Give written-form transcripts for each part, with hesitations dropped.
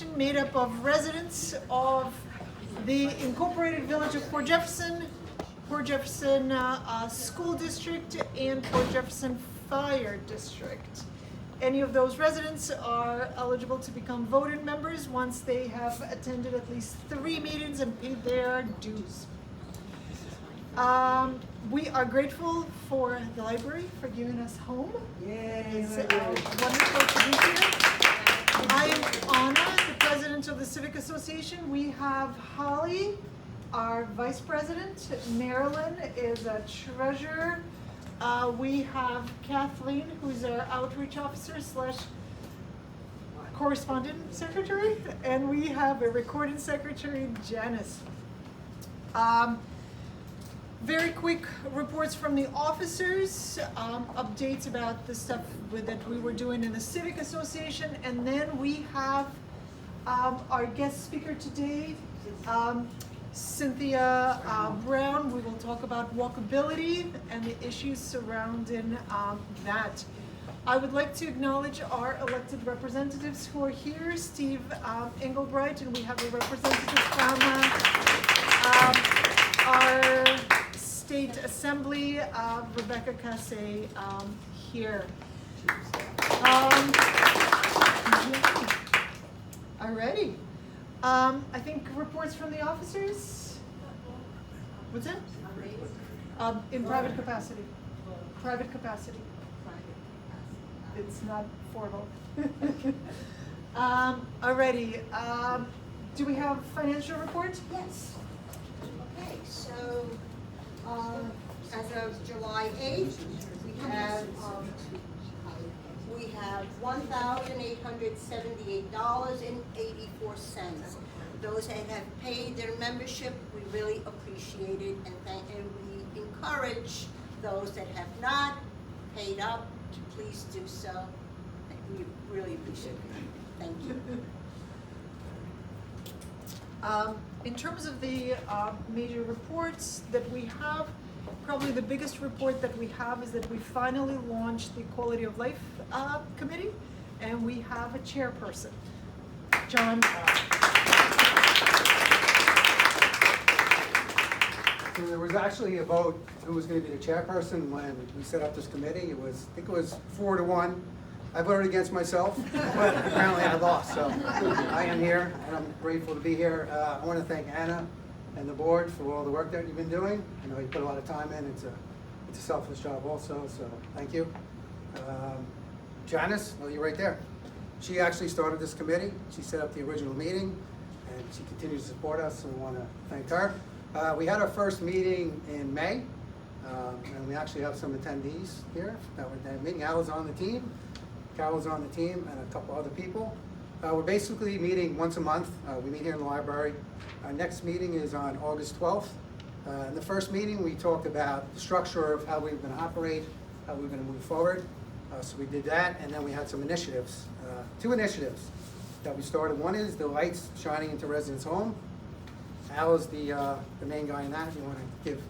Association made up of residents of the Incorporated Village of Port Jefferson School District, and Port Jefferson Fire District. Any of those residents are eligible to become voting members once they have attended at least 3 meetings and paid their dues. We are grateful for the library for giving us home. It's wonderful to be here. I am Anna, the president of the Civic Association. We have Holly, our vice president. Marilyn is a treasurer. We have Kathleen, who's our outreach officer / correspondent secretary, and we have a recording secretary, Janice. Very quick reports from the officers, updates about the stuff that we were doing in the Civic Association, and then we have our guest speaker today, Cynthia Brown. We will talk about walkability and the issues surrounding that. I would like to acknowledge our elected representatives who are here, Steve Engelbright, and we have a representative from our State Assembly, Rebecca Casse, here. Alrighty. I think reports from the officers. What's that? In private capacity. Private capacity. It's not formal. Alrighty. Do we have financial report? Yes. Okay, so as of July 8th, we have $1,878.84. Those that have paid their membership, we really appreciate it, and we encourage those that have not paid up to please do so. We really appreciate it. Thank you. In terms of the major reports that we have, probably the biggest report that we have is that we finally launched the Quality of Life Committee, and we have a chairperson. John. So there was actually a vote who was going to be the chairperson when we set up this committee. I think it was 4-1. I voted against myself, but apparently I lost. So I am here, and I'm grateful to be here. I want to thank Anna and the board for all the work that you've been doing. I know you put a lot of time in. It's a selfless job also, so thank you. Janice, well, you're right there. She actually started this committee. She set up the original meeting, and she continues to support us, so we want to thank her. We had our first meeting in May, and we actually have some attendees here that were at that meeting. Al's on the team, Carol's on the team, and a couple other people. We're basically meeting once a month. We meet here in the library. Our next meeting is on August 12th. In the first meeting, we talked about the structure of how we were going to operate, how we were going to move forward. So we did that, and then we had some initiatives, 2 initiatives that we started. One is the lights shining into residents' home. Al is the main guy in that. You want to give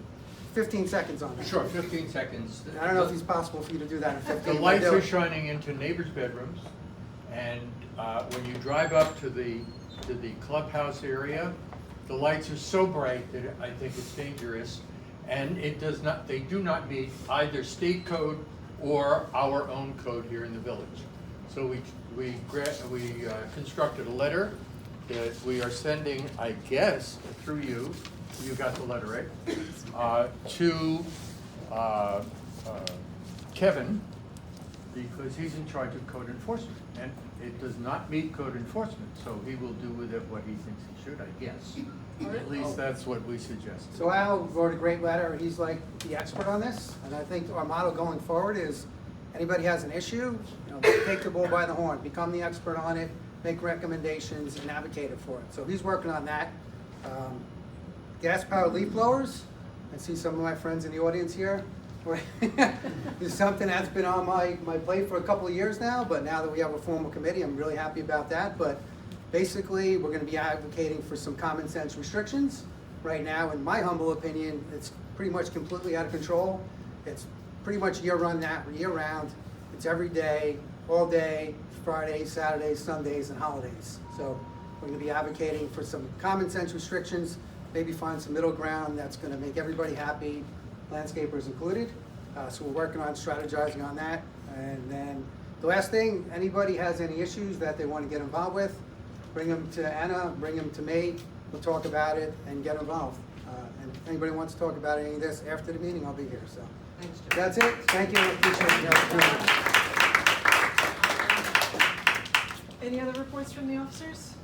15 seconds on that? Sure, 15 seconds. I don't know if it's possible for you to do that in 15. The lights are shining into neighbors' bedrooms, and when you drive up to the clubhouse area, the lights are so bright that I think it's dangerous, and they do not meet either state code or our own code here in the village. So we constructed a letter that we are sending, I guess, through you. You got the letter, right? To Kevin, because he's in charge of code enforcement, and it does not meet code enforcement, so he will do with it what he thinks he should, I guess. At least that's what we suggest. So Al wrote a great letter. He's like the expert on this, and I think our motto going forward is anybody has an issue, take the bull by the horn, become the expert on it, make recommendations, and advocate it for it. So he's working on that. Gas-powered leaf blowers. I see some of my friends in the audience here. It's something that's been on my plate for a couple of years now, but now that we have a formal committee, I'm really happy about that. But basically, we're going to be advocating for some common sense restrictions. Right now, in my humble opinion, it's pretty much completely out of control. It's pretty much year-round. It's every day, all day, Fridays, Saturdays, Sundays, and holidays. So We're gonna be advocating for some common sense restrictions, maybe find some middle ground that's gonna make everybody happy, landscapers included. So we're working on strategizing on that. And then the last thing, anybody has any issues that they want to get involved with, bring them to Anna, bring them to me, we'll talk about it and get involved. And if anybody wants to talk about any of this after the meeting, I'll be here, so. Thanks, Joe. That's it, thank you, I appreciate the opportunity. Any other reports from the officers?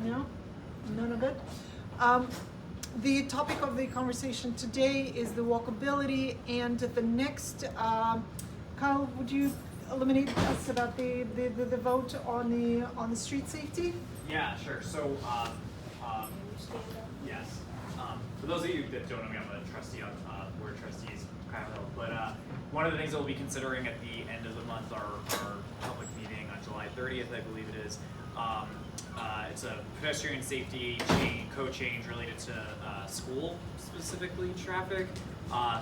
No? None of it? The topic of the conversation today is the walkability, and the next, Kyle, would you illuminate us about the vote on the street safety? Yeah, sure. So, yes. For those of you that don't know me, I'm a trustee on Board of Trustees, Kyle Hill. But one of the things that we'll be considering at the end of the month, our public meeting on July 30th, I believe it is. It's a pedestrian safety code change related to school, specifically traffic.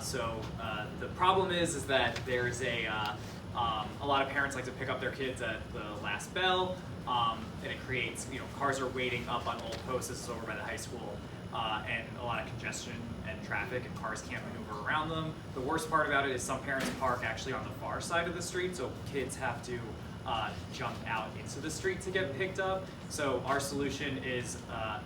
So the problem is that there's a lot of parents like to pick up their kids at the last bell, and it creates, cars are waiting up on old posts. This is over by the high school, and a lot of congestion and traffic, and cars can't maneuver around them. The worst part about it is some parents park actually on the far side of the street, so kids have to jump out into the street to get picked up. So our solution is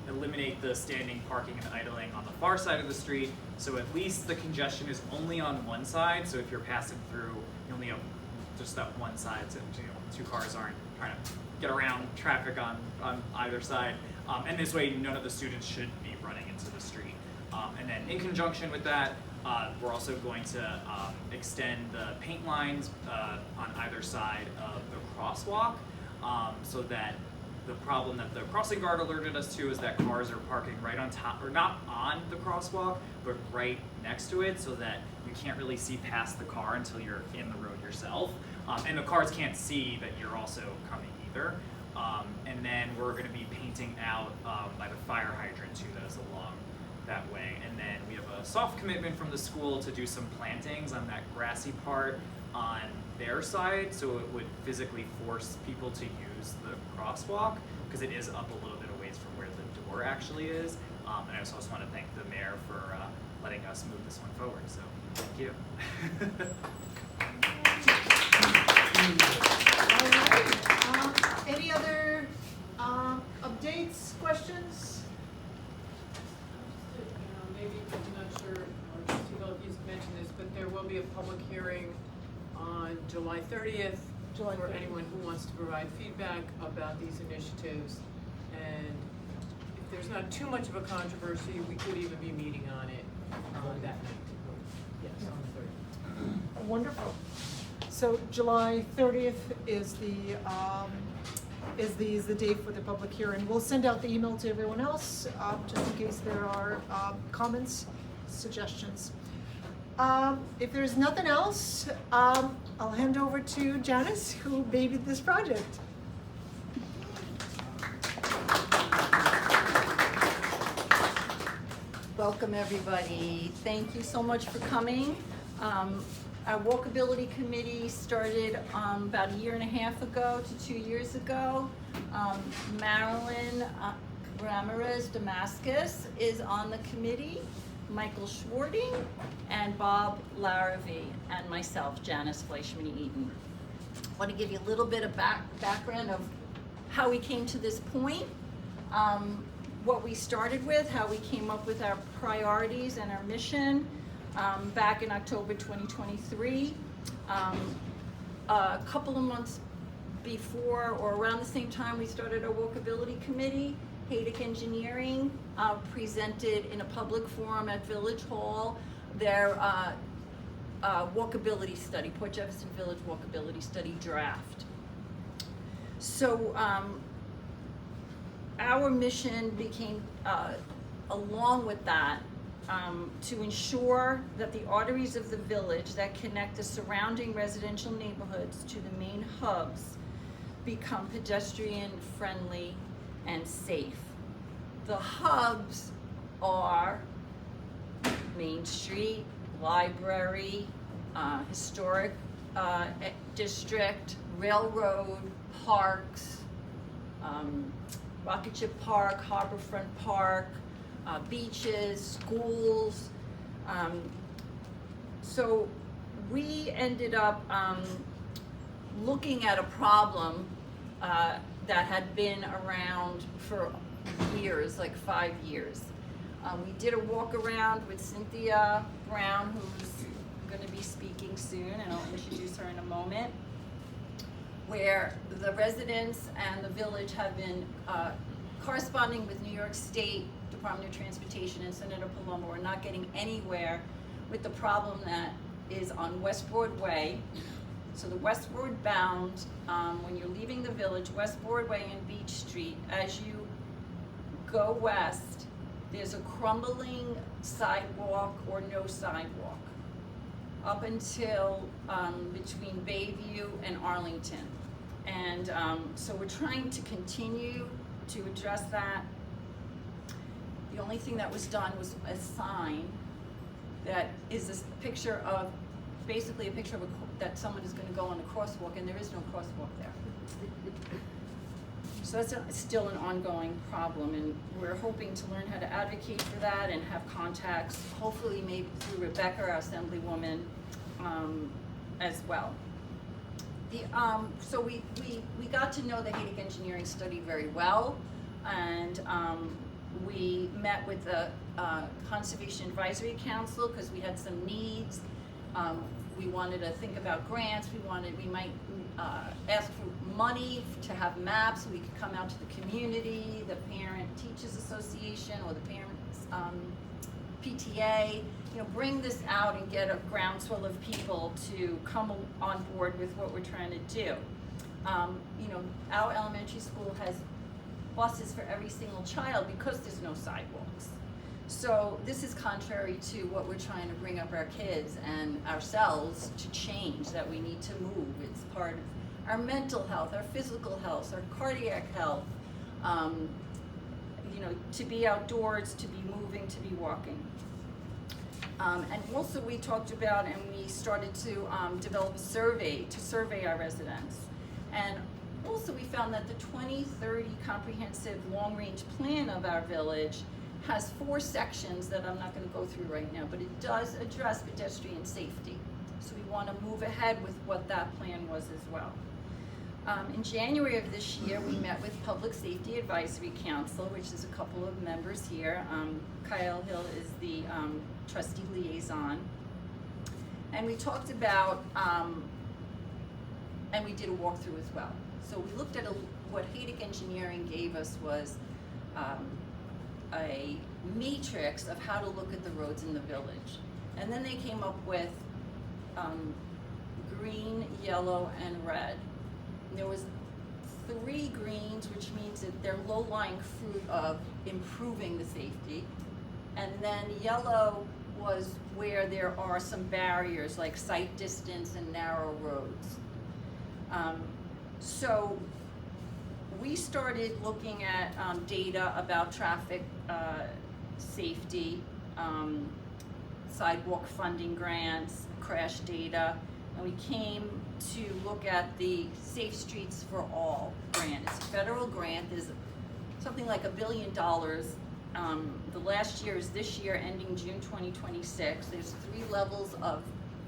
eliminate the standing, parking, and idling on the far side of the street, so at least the congestion is only on one side. So if you're passing through, you only have just that one side, so two cars aren't trying to get around traffic on either side. And this way, none of the students should be running into the street. And then in conjunction with that, we're also going to extend the paint lines on either side of the crosswalk, so that the problem that the crossing guard alerted us to is that cars are parking right on top, or not on the crosswalk, but right next to it, so that you can't really see past the car until you're in the road yourself. And the cars can't see that you're also coming either. And then we're going to be painting out by the fire hydrant too, that is along that way. And then we have a soft commitment from the school to do some plantings on that grassy part on their side, so it would physically force people to use the crosswalk, because it is up a little bit of ways from where the door actually is. And I also want to thank the mayor for letting us move this one forward, so thank you. All right. Any other updates, questions? Maybe, I'm not sure, Trustee Hill, if you mentioned this, but there will be a public hearing on July 30th for anyone who wants to provide feedback about these initiatives. And if there's not too much of a controversy, we could even be meeting on it that night. Yes, on the 30th. Wonderful. So July 30th is the date for the public hearing. We'll send out the email to everyone else, just in case there are comments, suggestions. If there's nothing else, I'll hand over to Janice, who babied this project. Welcome, everybody. Thank you so much for coming. Our Walkability Committee started about a year and a half ago to 2 years ago. Marilyn Ramirez Damascus is on the committee, Michael Schwarting, and Bob Larrabee, and myself, Janice Fleischman-Eaton. I want to give you a little bit of background of how we came to this point, what we started with, how we came up with our priorities and our mission back in October 2023. A couple of months before or around the same time we started our Walkability Committee, Haydick Engineering presented in a public forum at Village Hall their walkability study, Port Jefferson Village Walkability Study draft. So our mission became, along with that, to ensure that the arteries of the village that connect the surrounding residential neighborhoods to the main hubs become pedestrian friendly and safe. The hubs are Main Street, Library, Historic District, Railroad, Parks, Rocket Ship Park, Harborfront Park, beaches, schools. So we ended up looking at a problem that had been around for years, like 5 years. We did a walk around with Cynthia Brown, who's going to be speaking soon, and I'll introduce her in a moment, where the residents and the village have been corresponding with New York State Department of Transportation and Senator Palumbo. We're not getting anywhere with the problem that is on West Broadway. So the westward bound, when you're leaving the village, West Broadway and Beach Street, as you go west, there's a crumbling sidewalk or no sidewalk up until between Bayview and Arlington. And so we're trying to continue to address that. The only thing that was done was a sign that is this picture of, basically a picture of that someone is going to go on a crosswalk, and there is no crosswalk there. So that's still an ongoing problem, and we're hoping to learn how to advocate for that and have contacts, hopefully maybe through Rebecca, our assemblywoman, as well. So we got to know the Haydick Engineering study very well, and we met with the Conservation Advisory Council because we had some needs. We wanted to think about grants. We might ask for money to have maps so we could come out to the community, the Parent Teachers Association or the Parents PTA, bring this out and get a groundswell of people to come on board with what we're trying to do. Our elementary school has buses for every single child because there's no sidewalks. So this is contrary to what we're trying to bring up our kids and ourselves to change, that we need to move. It's part of our mental health, our physical health, our cardiac health, to be outdoors, to be moving, to be walking. And also we talked about, and we started to develop a survey to survey our residents. And also we found that the 2030 comprehensive long-range plan of our village has 4 sections that I'm not going to go through right now, but it does address pedestrian safety. So we want to move ahead with what that plan was as well. In January of this year, we met with Public Safety Advisory Council, which is a couple of members here. Kyle Hill is the trustee liaison. And we talked about, and we did a walkthrough as well. So we looked at what Haydick Engineering gave us was a matrix of how to look at the roads in the village. And then they came up with green, yellow, and red. And there was 3 greens, which means that they're low-lying fruit of improving the safety. And then yellow was where there are some barriers like sight distance and narrow roads. So we started looking at data about traffic safety, sidewalk funding grants, crash data, and we came to look at the Safe Streets for All grant. It's a federal grant. There's something like $1 billion. The last year is this year, ending June 2026. There's 3 levels of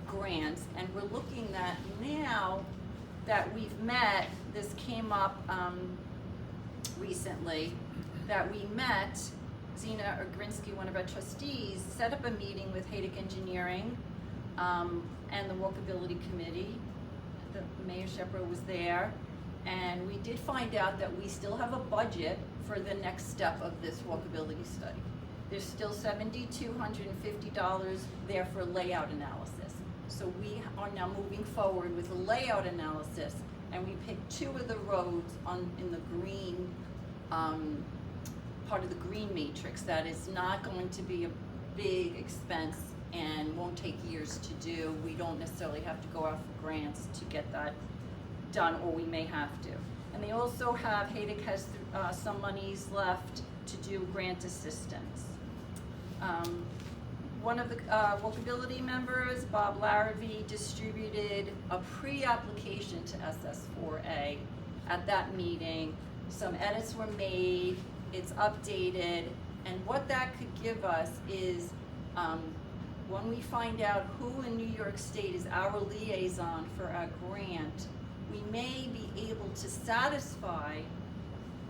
grants, and we're looking at now that we've met, this came up recently, that we met, Zena Ogrinsky, one of our trustees, set up a meeting with Haydick Engineering and the Walkability Committee. The Mayor Shepard was there, and we did find out that we still have a budget for the next step of this walkability study. There's still $7,250 there for layout analysis. So we are now moving forward with a layout analysis, and we picked 2 of the roads in the green, part of the green matrix that is not going to be a big expense and won't take years to do. We don't necessarily have to go out for grants to get that done, or we may have to. And they also have, Haydick has some monies left to do grant assistance. One of the Walkability members, Bob Larrabee, distributed a pre-application to SS4A at that meeting some edits were made, it's updated, and what that could give us is, when we find out who in New York State is our liaison for our grant, we may be able to satisfy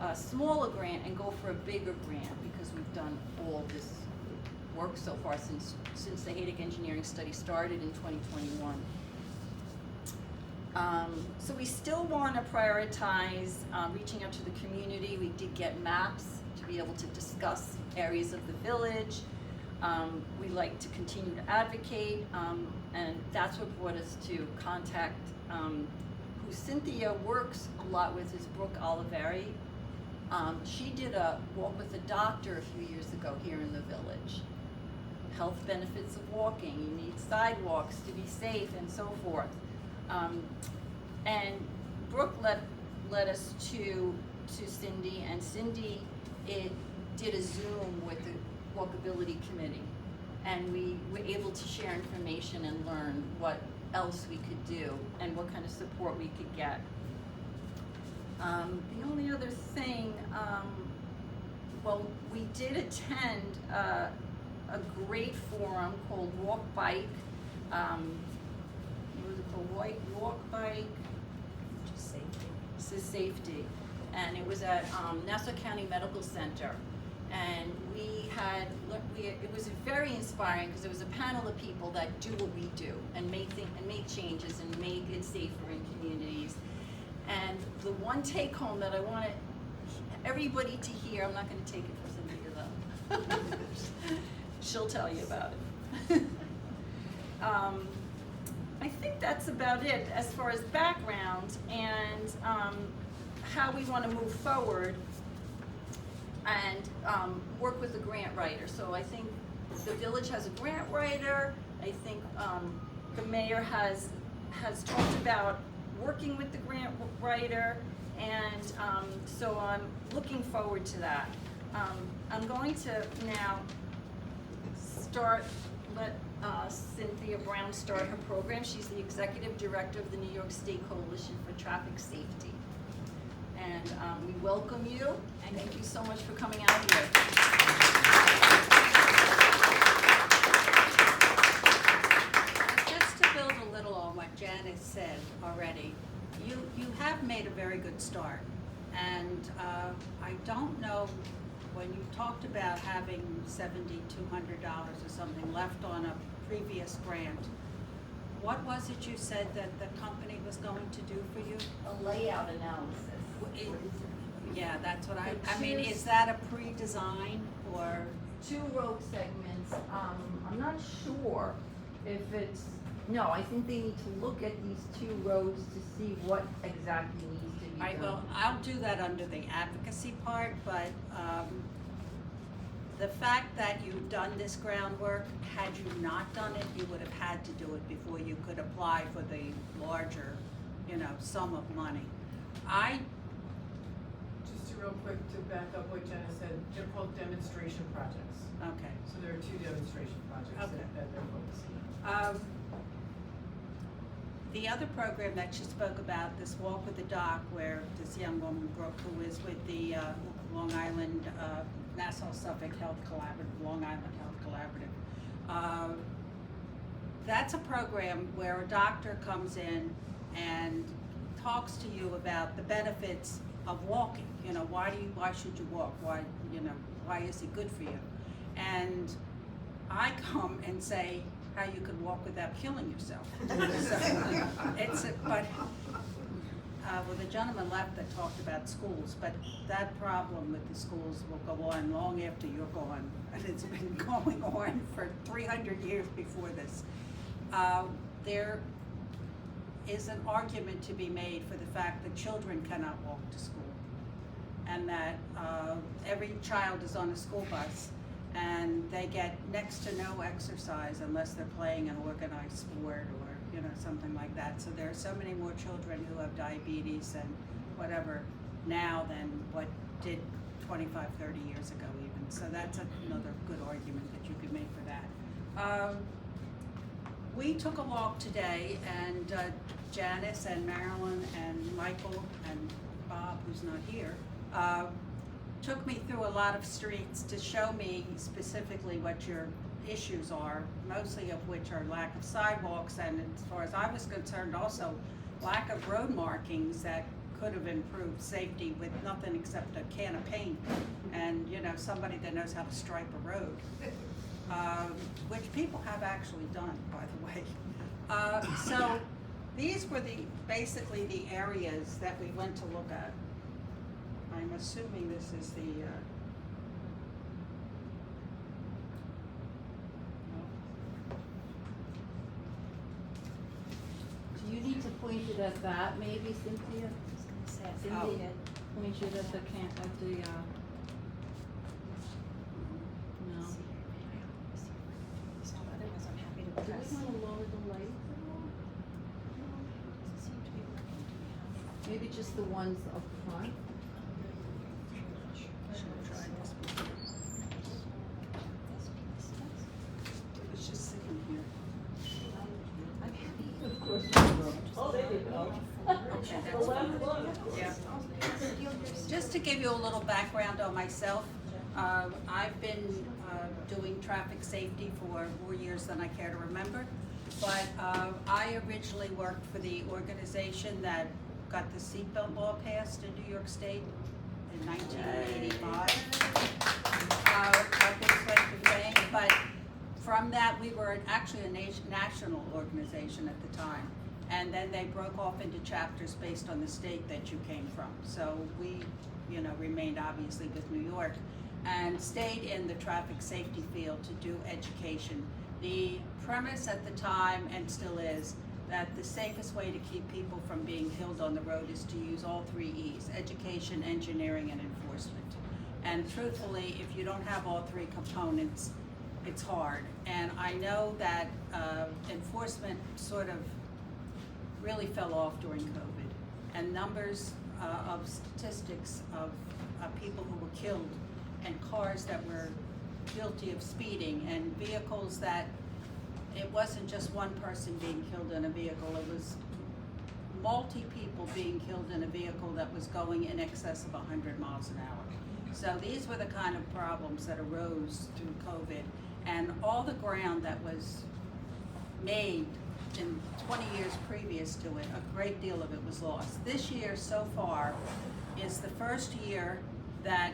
a smaller grant and go for a bigger grant, because we've done all this work so far since the Haydock Engineering Study started in 2021. So we still want to prioritize reaching out to the community. We did get maps to be able to discuss areas of the village. We like to continue to advocate, and that's what brought us to contact who Cynthia works a lot with, is Brooke Oliveri. She did a walk with a doctor a few years ago here in the village. Health benefits of walking, you need sidewalks to be safe and so forth. And Brooke led us to Cindy, and Cindy did a Zoom with the Walkability Committee, and we were able to share information and learn what else we could do and what kind of support we could get. The only other thing, well, we did attend a great forum called Walk Bike. What was it called? Walk Bike. Safety, and it was at Nassau County Medical Center, and it was very inspiring, because there was a panel of people that do what we do and make changes and make it safer in communities. And the one take home that I want everybody to hear, I'm not going to take it for Cynthia though. She'll tell you about it. I think that's about it as far as background and how we want to move forward and work with the grant writer. So I think the village has a grant writer. I think the mayor has talked about working with the grant writer, and so I'm looking forward to that. I'm going to now let Cynthia Brown start her program. She's the executive director of the New York State Coalition for Traffic Safety. And we welcome you, and thank you so much for coming out here. Just to build a little on what Janice said already, you have made a very good start. And I don't know, when you talked about having $7,200 or something left on a previous grant, what was it you said that the company was going to do for you? A layout analysis. Yeah, that's what I mean, is that a pre-design or? 2 road segments. I'm not sure if it's, no, I think they need to look at these 2 roads to see what exactly needs to be done. Right, well, I'll do that under the advocacy part, but the fact that you've done this groundwork, had you not done it, you would have had to do it before you could apply for the larger, sum of money. Just real quick to back up what Jenna said, they're called demonstration projects. Okay. So there are 2 demonstration projects Okay. that they're focusing on. The other program that you spoke about, this Walk with the Doc, where this young woman, Brooke, who is with the Long Island, Nassau Suffolk Health Collaborative, Long Island Health Collaborative, that's a program where a doctor comes in and talks to you about the benefits of walking. Why should you walk? Why is it good for you? And I come and say how you could walk without killing yourself. Well, the gentleman left that talked about schools, but that problem with the schools will go on long after you're gone, and it's been going on for 300 years before this. There is an argument to be made for the fact that children cannot walk to school, and that every child is on a school bus, and they get next to no exercise unless they're playing an organized sport or something like that. So there are so many more children who have diabetes and whatever now than what did 25, 30 years ago even. So that's another good argument that you could make for that. We took a walk today, and Janice and Marilyn and Michael and Bob, who's not here, took me through a lot of streets to show me specifically what your issues are, mostly of which are lack of sidewalks, and as far as I was concerned, also lack of road markings that could have improved safety with nothing except a can of paint and, you know, somebody that knows how to stripe a road, which people have actually done, by the way. So these were basically the areas that we went to look at. I'm assuming this is the, Do you need to point it at that, maybe, Cynthia? Cynthia, point it at the no. Do we wanna lower the lights at all? Maybe just the ones up front? it was just sitting here. Of course. Oh, there you go. Yeah. Just to give you a little background on myself, I've been doing traffic safety for more years than I care to remember, but I originally worked for the organization that got the seatbelt law passed in New York State in 1985. I've been saying, but from that we were actually a national organization at the time. And then they broke off into chapters based on the state that you came from. So we, you know, remained obviously with New York and stayed in the traffic safety field to do education. The premise at the time, and still is, that the safest way to keep people from being killed on the road is to use all 3 E's, education, engineering, and enforcement. And truthfully, if you don't have all 3 components, it's hard. And I know that enforcement sort of really fell off during COVID, and numbers of statistics of people who were killed and cars that were guilty of speeding and vehicles that it wasn't just one person being killed in a vehicle, it was multi-people being killed in a vehicle that was going in excess of 100 miles an hour. So these were the kind of problems that arose through COVID, and all the ground that was made in 20 years previous to it, a great deal of it was lost. This year so far is the first year that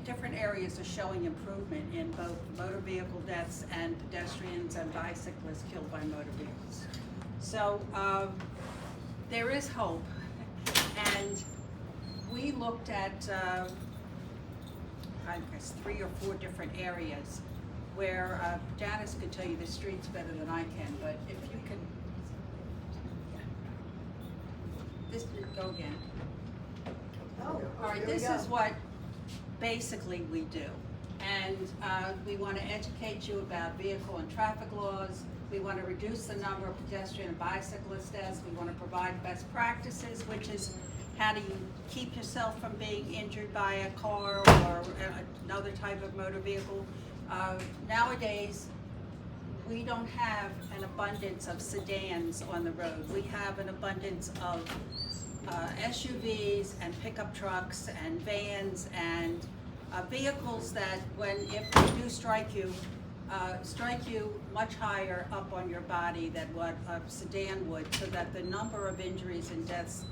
different areas are showing improvement in both motor vehicle deaths and pedestrians and bicyclists killed by motor vehicles. So there is hope, and we looked at I guess 3 or 4 different areas where Janice could tell you the streets better than I can, but if you can, this go again. Oh, All right, this is what basically we do. And we want to educate you about vehicle and traffic laws. We want to reduce the number of pedestrian and bicyclist deaths. We want to provide best practices, which is how do you keep yourself from being injured by a car or another type of motor vehicle. Nowadays, we don't have an abundance of sedans on the road. We have an abundance of SUVs and pickup trucks and vans and vehicles that, if they do strike you much higher up on your body than what a sedan would, so that the number of injuries and deaths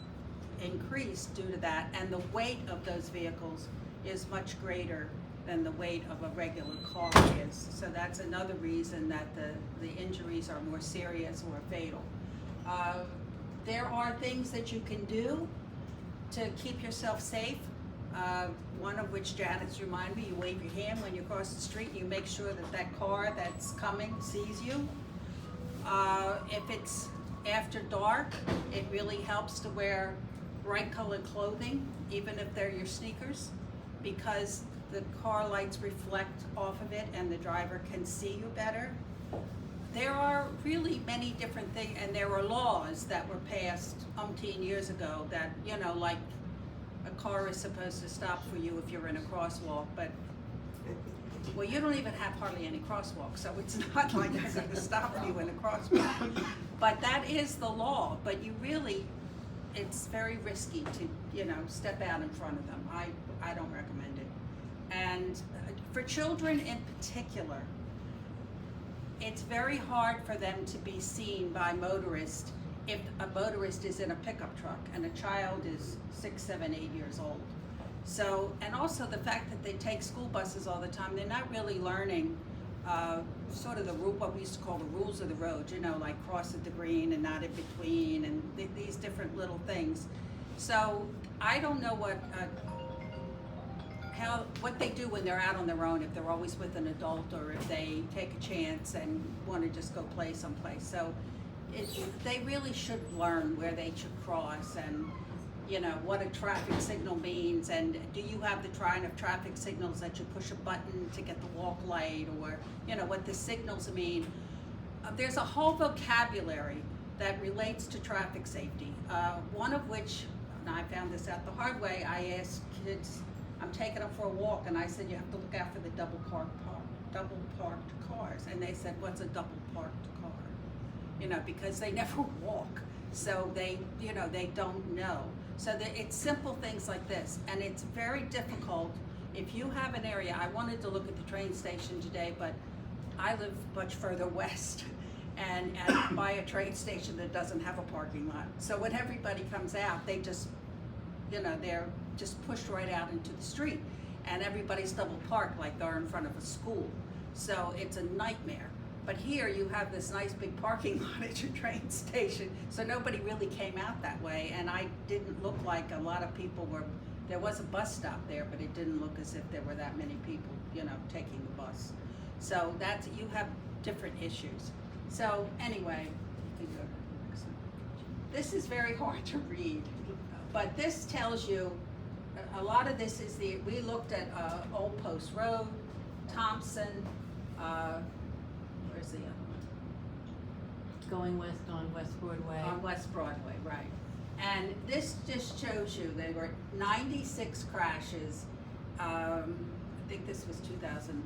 increase due to that, and the weight of those vehicles is much greater than the weight of a regular car is. So that's another reason that the injuries are more serious or fatal. There are things that you can do to keep yourself safe. One of which Janice reminded me, you wave your hand when you cross the street, you make sure that that car that's coming sees you. If it's after dark, it really helps to wear bright colored clothing, even if they're your sneakers, because the car lights reflect off of it and the driver can see you better. There are really many different things, and there were laws that were passed umpteen years ago that, you know, like a car is supposed to stop for you if you're in a crosswalk, but, well, you don't even have hardly any crosswalks, so it's not like they're gonna stop you in a crosswalk. But that is the law, but you really it's very risky to, you know, step out in front of them. I don't recommend it. And for children in particular, it's very hard for them to be seen by motorists if a motorist is in a pickup truck and a child is 6, 7, 8 years old. So, and also the fact that they take school buses all the time, they're not really learning sort of what we used to call the rules of the road, you know, like cross at the green and not in between, and these different little things. So I don't know what they do when they're out on their own, if they're always with an adult or if they take a chance and want to just go play someplace. So they really should learn where they should cross and, you know, what a traffic signal means, and do you have the kind of traffic signals that you push a button to get the walk light, or, you know, what the signals mean. There's a whole vocabulary that relates to traffic safety, one of which, and I found this out the hard way, I asked kids, I'm taking them for a walk, and I said, you have to look out for the double parked cars, and they said, what's a double parked car? You know, because they never walk, so they, you know, they don't know. So it's simple things like this, and it's very difficult if you have an area. I wanted to look at the train station today, but I live much further west and by a train station that doesn't have a parking lot. So when everybody comes out, they just, you know, they're just pushed right out into the street, and everybody's double parked like they're in front of a school. So it's a nightmare. But here you have this nice big parking lot at your train station, so nobody really came out that way, and I didn't look like a lot of people were, there was a bus stop there, but it didn't look as if there were that many people, you know, taking the bus. So that's, you have different issues. So anyway, you can go to the next one. This is very hard to read, but this tells you, a lot of this is we looked at Old Post Road, Thompson, where's the other one? Going west on West Broadway. On West Broadway, right. And this just shows you there were 96 crashes. I think this was 2000,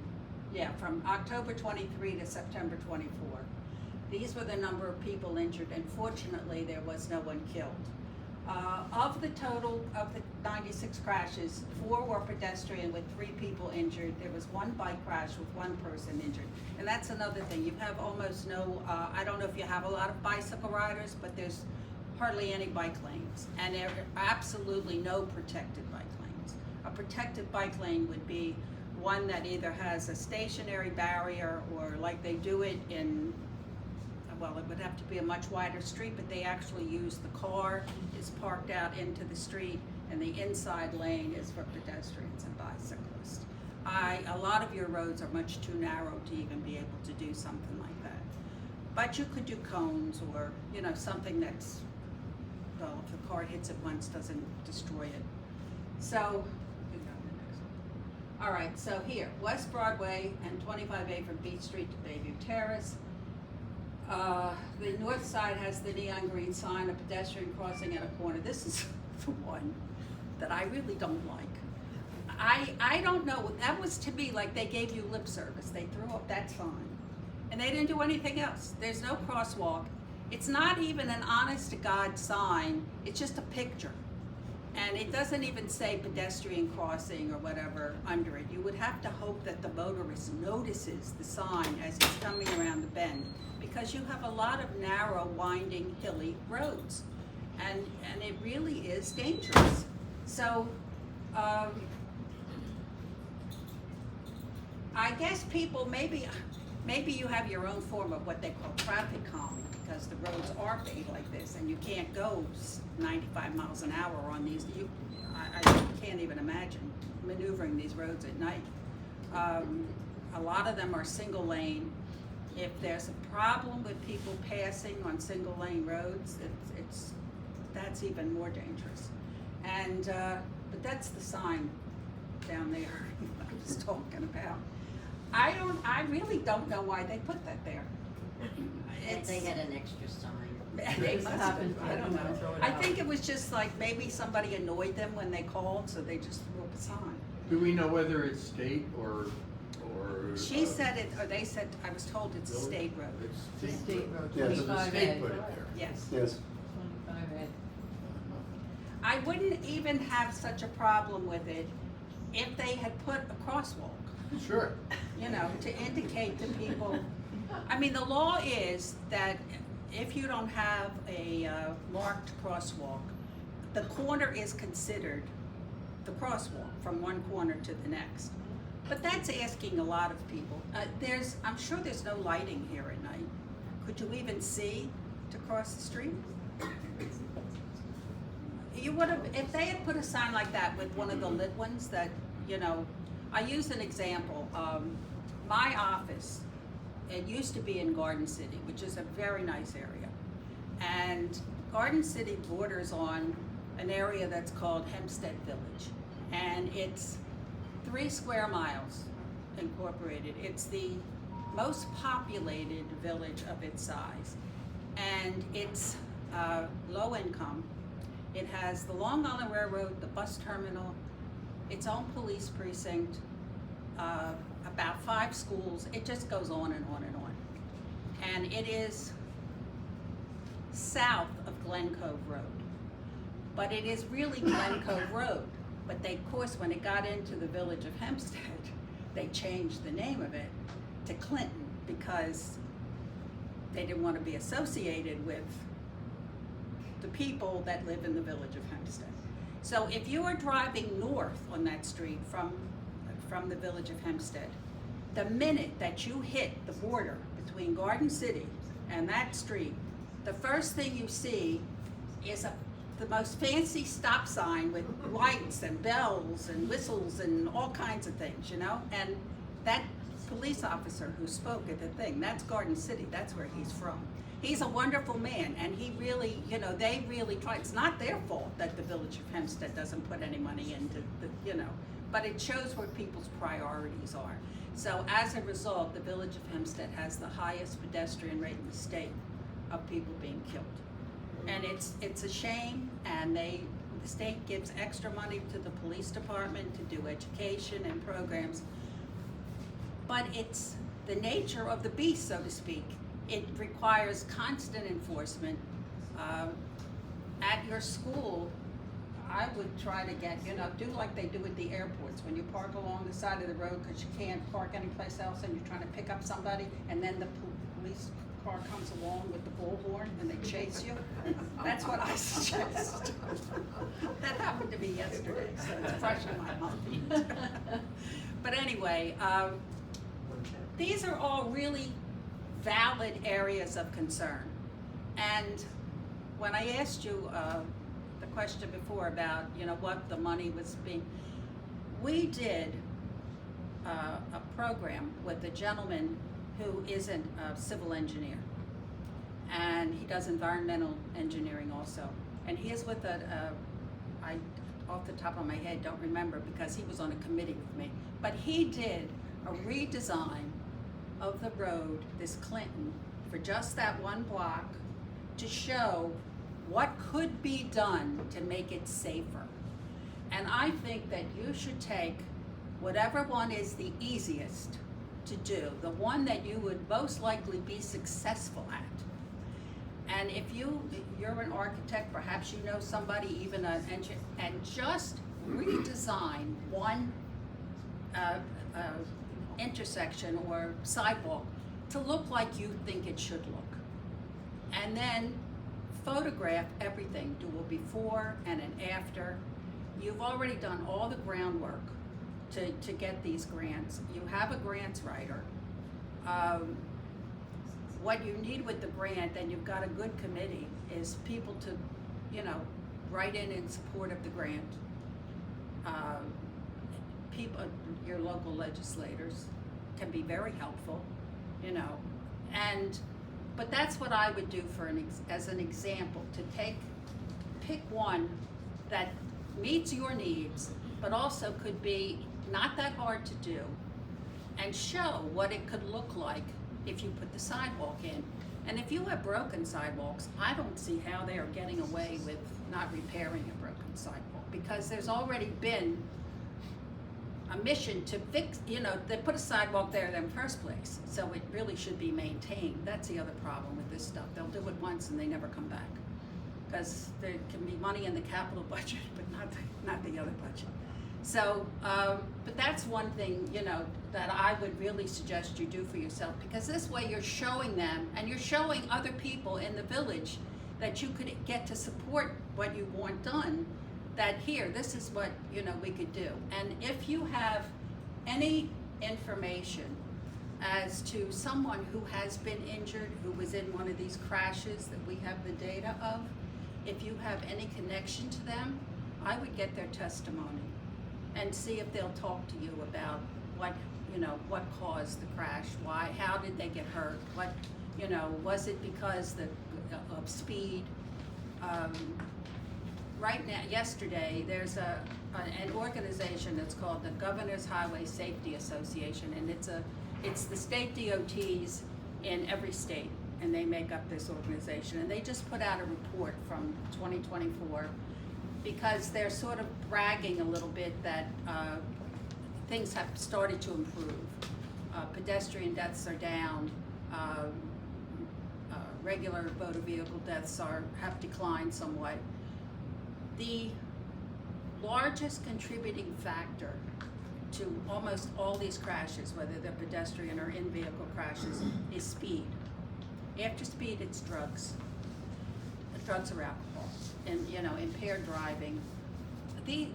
yeah, from October 23 to September 24. These were the number of people injured, and fortunately there was no one killed. Of the total of the 96 crashes, 4 were pedestrian with 3 people injured. There was 1 bike crash with 1 person injured. And that's another thing. You have almost no, I don't know if you have a lot of bicycle riders, but there's hardly any bike lanes. And there are absolutely no protected bike lanes. A protected bike lane would be one that either has a stationary barrier, or like they do it in, well, it would have to be a much wider street, but they actually use the car is parked out into the street, and the inside lane is for pedestrians and bicyclists. A lot of your roads are much too narrow to even be able to do something like that. But you could do cones, or, you know, something that's, well, if the car hits it once, doesn't destroy it. So, you can go to the next one. All right, so here, West Broadway and 25A from Beach Street to Bayview Terrace. The north side has the neon green sign, a pedestrian crossing at a corner. This is the one that I really don't like. I don't know, that was to me like they gave you lip service. They threw up that sign and they didn't do anything else. There's no crosswalk. It's not even an honest to God sign, it's just a picture. And it doesn't even say pedestrian crossing or whatever under it. You would have to hope that the motorist notices the sign as he's coming around the bend, because you have a lot of narrow, winding, hilly roads. And it really is dangerous. So, I guess people, maybe you have your own form of what they call traffic calming, because the roads are made like this, and you can't go 95 miles an hour on these. I can't even imagine maneuvering these roads at night. A lot of them are single lane. If there's a problem with people passing on single lane roads, that's even more dangerous. And but that's the sign down there I was talking about. I really don't know why they put that there. They had an extra sign. They must have, I don't know. I think it was just like maybe somebody annoyed them when they called, so they just threw up a sign. Do we know whether it's state or? She said it, or they said, I was told it's a state road. It's State road, Yes. So the state put it there. Yes. Yes. 25A. I wouldn't even have such a problem with it if they had put a crosswalk, Sure. you know, to indicate to people. I mean, the law is that if you don't have a marked crosswalk, the corner is considered the crosswalk from one corner to the next. But that's asking a lot of people. I'm sure there's no lighting here at night. Could you even see to cross the street? You would have, if they had put a sign like that with one of the lit ones that, you know, I use an example. My office, it used to be in Garden City, which is a very nice area. And Garden City borders on an area that's called Hempstead Village. And it's 3 square miles incorporated. It's the most populated village of its size. And it's low income. It has the Long Island Railroad, the bus terminal, its own police precinct, about 5 schools. It just goes on and on and on. And it is south of Glen Cove Road. But it is really Glen Cove Road. But they, of course, when it got into the village of Hempstead, they changed the name of it to Clinton because they didn't want to be associated with the people that live in the village of Hempstead. So if you are driving north on that street from the village of Hempstead, the minute that you hit the border between Garden City and that street, the first thing you see is the most fancy stop sign with lights and bells and whistles and all kinds of things, you know? And that police officer who spoke at the thing, that's Garden City, that's where he's from. He's a wonderful man, and he really, you know, they really try. It's not their fault that the village of Hempstead doesn't put any money into the, you know, but it shows where people's priorities are. So as a result, the village of Hempstead has the highest pedestrian rate in the state of people being killed. And it's a shame, and the state gives extra money to the police department to do education and programs. But it's the nature of the beast, so to speak. It requires constant enforcement. At your school, I would try to get, you know, do like they do at the airports. When you park along the side of the road because you can't park anyplace else and you're trying to pick up somebody, and then the police car comes along with the bullhorn and they chase you. That's what I suggest. That happened to me yesterday, so it's fresh in my mind. But anyway, these are all really valid areas of concern. And when I asked you the question before about, you know, what the money was being, we did a program with a gentleman who isn't a civil engineer, and he does environmental engineering also. And he is with I off the top of my head don't remember because he was on a committee with me, but he did a redesign of the road, this Clinton, for just that one block to show what could be done to make it safer. And I think that you should take whatever one is the easiest to do, the one that you would most likely be successful at. And if you're an architect, perhaps you know somebody, even an engineer, and just redesign one intersection or sidewalk to look like you think it should look. And then photograph everything, do a before and an after. You've already done all the groundwork to get these grants. You have a grants writer. What you need with the grant, and you've got a good committee, is people to, you know, write in support of the grant. People, your local legislators can be very helpful, you know, but that's what I would do as an example, to pick one that meets your needs, but also could be not that hard to do, and show what it could look like if you put the sidewalk in. And if you have broken sidewalks, I don't see how they are getting away with not repairing a broken sidewalk, because there's already been a mission to fix, you know, they put a sidewalk there in the first place, so it really should be maintained. That's the other problem with this stuff. They'll do it once and they never come back. because there can be money in the capital budget, but not the other budget. So, but that's one thing, you know, that I would really suggest you do for yourself, because this way you're showing them, and you're showing other people in the village that you could get to support what you want done, that here, this is what, you know, we could do. And if you have any information as to someone who has been injured, who was in one of these crashes that we have the data of, if you have any connection to them, I would get their testimony and see if they'll talk to you about what, you know, what caused the crash, why, how did they get hurt, what, you know, was it because of speed? Right now, yesterday, there's an organization that's called the Governor's Highway Safety Association, and it's the state DOTs in every state, and they make up this organization, and they just put out a report from 2024, because they're sort of bragging a little bit that things have started to improve. Pedestrian deaths are down, regular motor vehicle deaths have declined somewhat. The largest contributing factor to almost all these crashes, whether they're pedestrian or in-vehicle crashes, is speed. After speed, it's drugs. Drugs or alcohol, and, you know, impaired driving.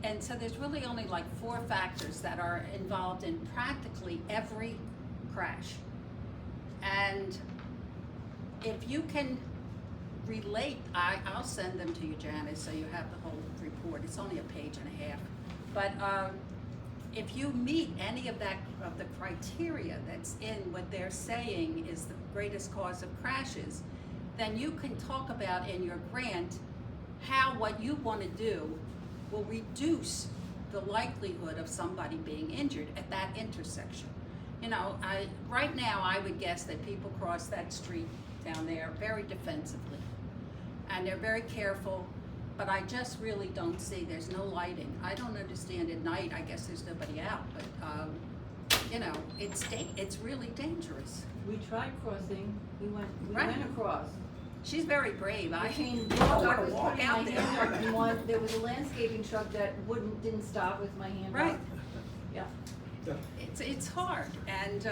And so there's really only like 4 factors that are involved in practically every crash. And if you can relate, I'll send them to you, Janice, so you have the whole report. It's only a page and a half. But if you meet any of the criteria that's in what they're saying is the greatest cause of crashes, then you can talk about in your grant how what you want to do will reduce the likelihood of somebody being injured at that intersection. You know, right now I would guess that people cross that street down there very defensively, and they're very careful, but I just really don't see, there's no lighting. I don't understand at night, I guess there's nobody out, but you know, it's really dangerous. We tried crossing, we went Right. across. She's very brave. I Between don't I want to was walk putting out my there. hand up in one, there was a landscaping truck that didn't stop with my hand up. Right. Yeah. It's hard, and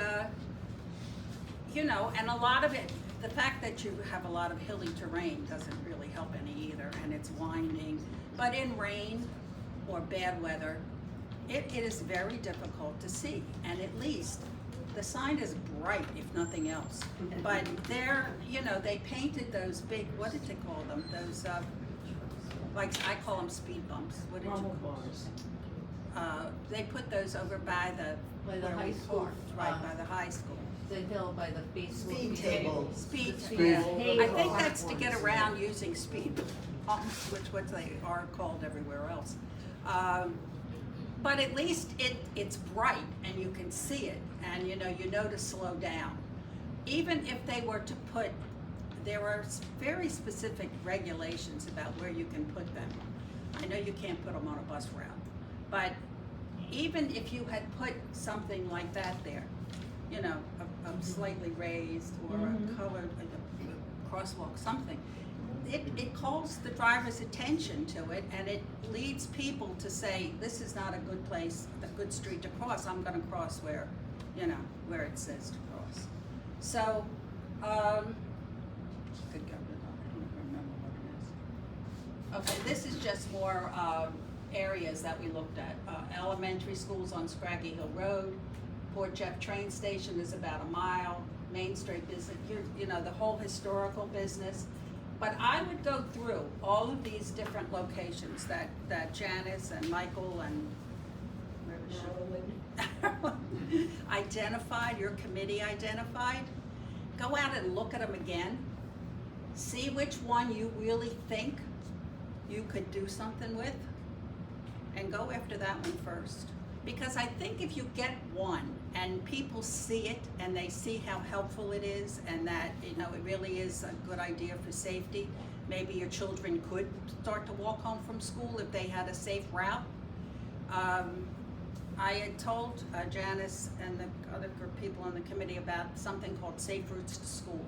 you know, and a lot of it, the fact that you have a lot of hilly terrain doesn't really help any either, and it's winding. But in rain or bad weather, it is very difficult to see, and at least the sign is bright, if nothing else. But they're, you know, they painted those big, what did they call them? Those, like, I call them speed bumps. What did you call them? They put those over by the By the high school. Right, by the high school. The hill by the baseball. Speed table. Speed. Yeah. I think that's to get around using speed bumps, which what they are called everywhere else. But at least it's bright and you can see it, and you know to slow down. Even if they were to put, there are very specific regulations about where you can put them. I know you can't put them on a bus route, but even if you had put something like that there, you know, a slightly raised or a colored a crosswalk, something, it calls the driver's attention to it, and it leads people to say, this is not a good place, a good street to cross. I'm going to cross where, you know, where it says to cross. So, good government, I don't remember what it is. Okay, this is just more areas that we looked at. Elementary schools on Scraggy Hill Road, Port Jeff train station is about a mile, Main Street business, you know, the whole historical business. But I would go through all of these different locations that Janice and Michael and identified, your committee identified. Go out and look at them again. See which one you really think you could do something with, and go after that one first. Because I think if you get one and people see it and they see how helpful it is, and that, you know, it really is a good idea for safety, maybe your children could start to walk home from school if they had a safe route. I had told Janice and the other people on the committee about something called Safe Routes to School.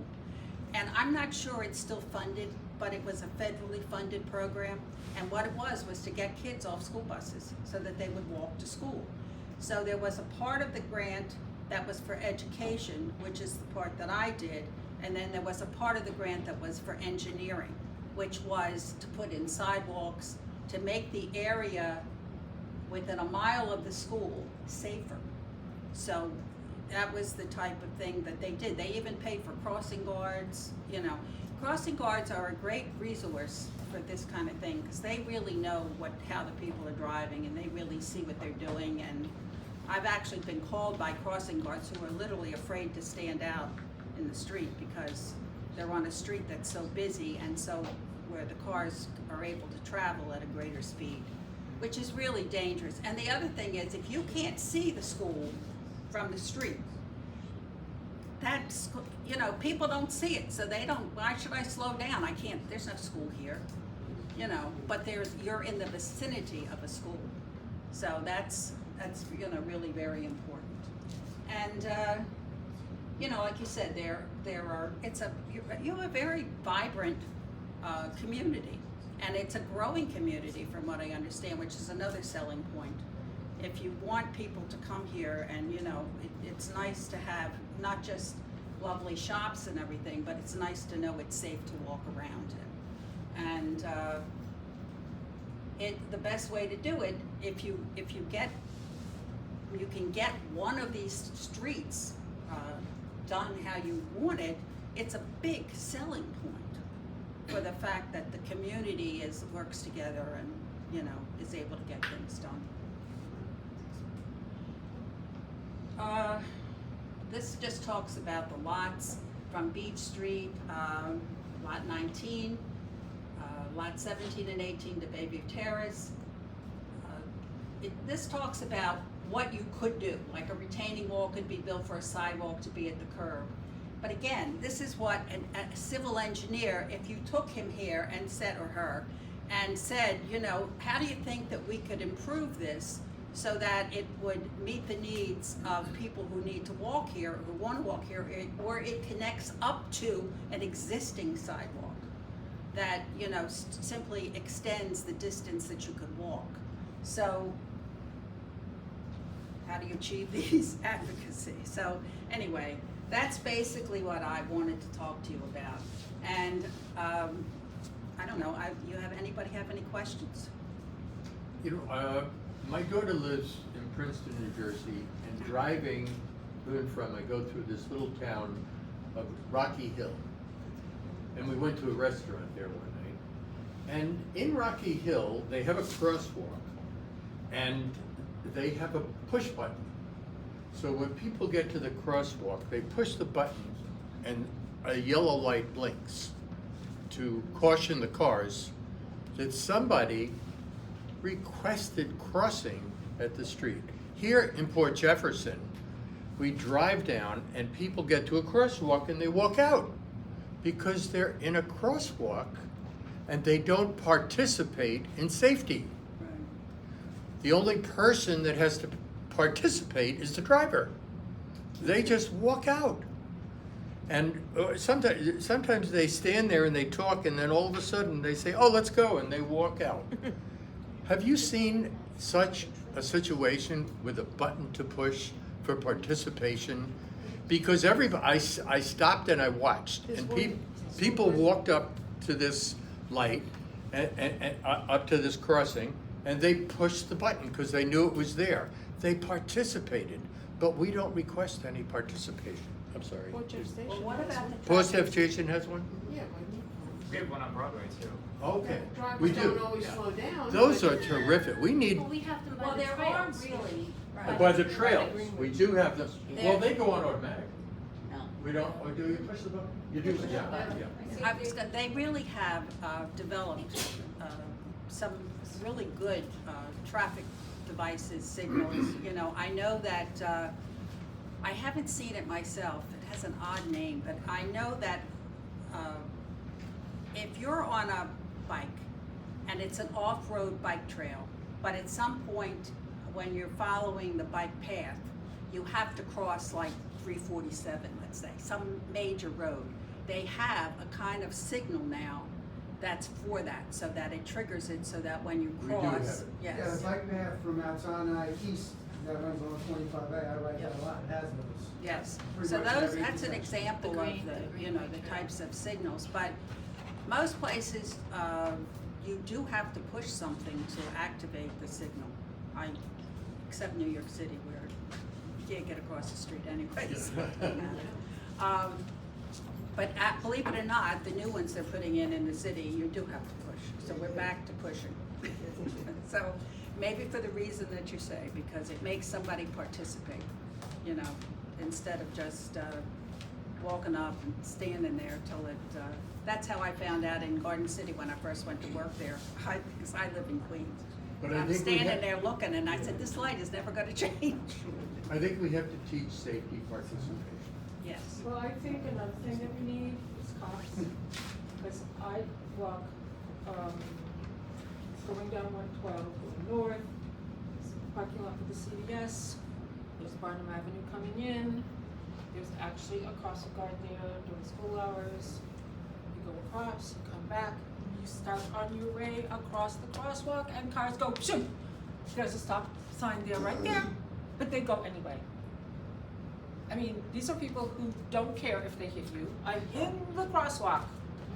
And I'm not sure it's still funded but it was a federally funded program. And what it was to get kids off school buses so that they would walk to school. So there was a part of the grant that was for education, which is the part that I did, and then there was a part of the grant that was for engineering, which was to put in sidewalks, to make the area within a mile of the school safer. So that was the type of thing that they did. They even paid for crossing guards, you know. Crossing guards are a great resource for this kind of thing because they really know how the people are driving and they really see what they're doing. And I've actually been called by crossing guards who are literally afraid to stand out in the street because they're on a street that's so busy and so where the cars are able to travel at a greater speed, which is really dangerous. And the other thing is, if you can't see the school from the street, that's, you know, people don't see it, so they don't, why should I slow down? I can't, there's no school here, you know, but you're in the vicinity of a school. So that's, you know, really very important. And, you know, like you said, you have a very vibrant community, and it's a growing community from what I understand, which is another selling point. If you want people to come here, and you know, it's nice to have not just lovely shops and everything, but it's nice to know it's safe to walk around in. And the best way to do it, if you can get one of these streets done how you want it, it's a big selling point for the fact that the community works together and, you know, is able to get things done. This just talks about the lots from Beach Street, lot 19, lot 17 and 18 to Bayview Terrace. This talks about what you could do, like a retaining wall could be built for a sidewalk to be at the curb. But again, this is what a civil engineer, if you took him here and said, or her, and said, you know, how do you think that we could improve this so that it would meet the needs of people who need to walk here, who want to walk here, or it connects up to an existing sidewalk that, you know, simply extends the distance that you could walk. So how do you achieve these advocacy? So anyway, that's basically what I wanted to talk to you about. And I don't know, anybody have any questions? You know, my daughter lives in Princeton, New Jersey, and driving to and from, I go through this little town of Rocky Hill. And we went to a restaurant there one night. And in Rocky Hill, they have a crosswalk, and they have a push button. So when people get to the crosswalk, they push the button and a yellow light blinks to caution the cars that somebody requested crossing at the street. Here in Port Jefferson, we drive down and people get to a crosswalk and they walk out because they're in a crosswalk and they don't participate in safety. The only person that has to participate is the driver. They just walk out. And sometimes they stand there and they talk and then all of a sudden they say, oh, let's go, and they walk out. Have you seen such a situation with a button to push for participation? Because I stopped and I watched, and people walked up to this light, and up to this crossing, and they pushed the button because they knew it was there. They participated, but we don't request any participation. I'm sorry. Port Jeff Station. Well, what about the Port Station has one? Yeah, We have one on Broadway too. Okay, drivers we don't do. always slow down. Those but- are terrific. We need, Well, we have them by Well, the there trails. are really. by the trails, we do have them. Well, they go on automatic. No. We don't, or do you push the button? You do, yeah. They really have developed some really good traffic devices, signals. You know, I know that, I haven't seen it myself. It has an odd name, but I know that if you're on a bike and it's an off-road bike trail, but at some point when you're following the bike path, you have to cross like 347, let's say, some major road. They have a kind of signal now that's for that, so that it triggers it, so that when you We do have cross, it. yes. Yeah, the bike path from Altsana East that runs on 25A, I ride that a lot, it has those. Yes, Pretty so much those, every that's an intersection. example The of green- the, the green you know, light the trail. types of signals, but most places, you do have to push something to activate the signal. Except New York City where you can't get across the street anyways. But believe it or not, the new ones they're putting in the city, you do have to push, so we're back to pushing. So, maybe for the reason that you say, because it makes somebody participate, you know, instead of just, walking up and standing there till it, that's how I found out in Garden City when I first went to work there, because I live in Queens. But I I'm think we standing have- there looking and I said, this light is never gonna change. I think we have to teach safety participation. Yes. Well, I think another thing that we need is cops, because I walk, going down 112, going north, there's a parking lot for the CVS, there's Barnum Avenue coming in, there's actually a crossing guard there during school hours. You go across, you come back, you start on your way across the crosswalk, and cars go, shoot! There's a stop sign there right there, but they go anyway. I mean, these are people who don't care if they hit you. I'm in the crosswalk,